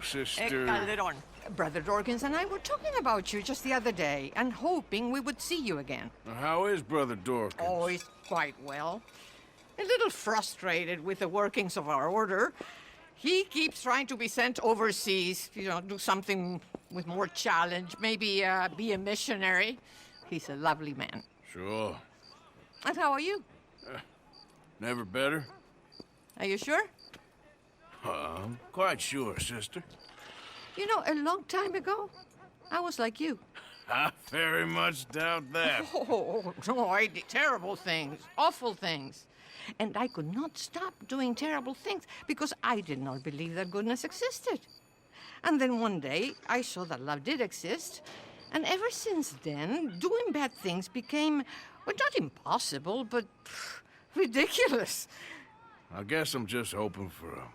sister. Calderon. Brother Dorkins and I were talking about you just the other day and hoping we would see you again. How is Brother Dorkins? Oh, he's quite well. A little frustrated with the workings of our order. He keeps trying to be sent overseas, do something with more challenge, maybe be a missionary. He's a lovely man. Sure. And how are you? Never better? Are you sure? I'm quite sure, sister. A long time ago, I was like you. I very much doubt that. Oh, no, I did terrible things, awful things. And I could not stop doing terrible things because I did not believe that goodness existed. And then one day, I saw that love did exist. And ever since then, doing bad things became, well, not impossible, but ridiculous. I guess I'm just hoping for a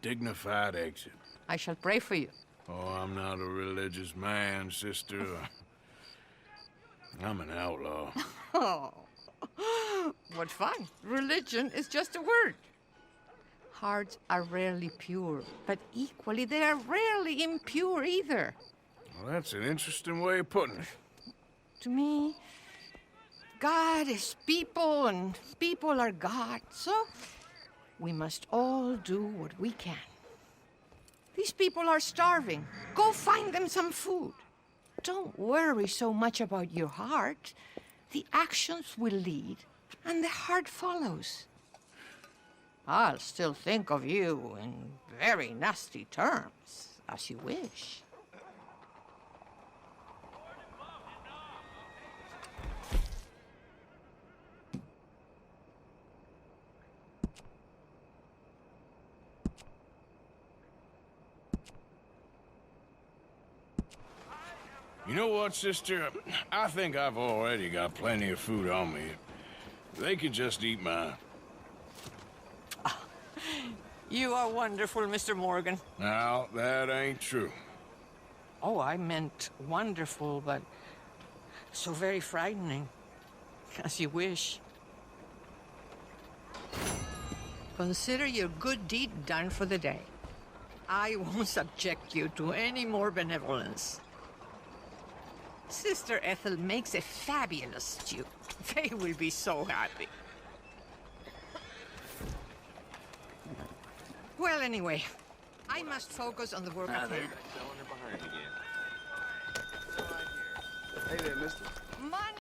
dignified exit. I shall pray for you. Oh, I'm not a religious man, sister. I'm an outlaw. Oh, what fun. Religion is just a word. Hearts are rarely pure, but equally they are rarely impure either. Well, that's an interesting way of putting it. To me, God is people and people are God, so we must all do what we can. These people are starving. Go find them some food. Don't worry so much about your heart. The actions will lead, and the heart follows. I'll still think of you in very nasty terms, as you wish. You know what, sister? I think I've already got plenty of food on me. They could just eat mine. You are wonderful, Mr. Morgan. Now, that ain't true. Oh, I meant wonderful, but so very frightening. As you wish. Consider your good deed done for the day. I won't subject you to any more benevolence. Sister Ethel makes a fabulous stew. They will be so happy. Well, anyway, I must focus on the work at hand. Hey there, mister. Money!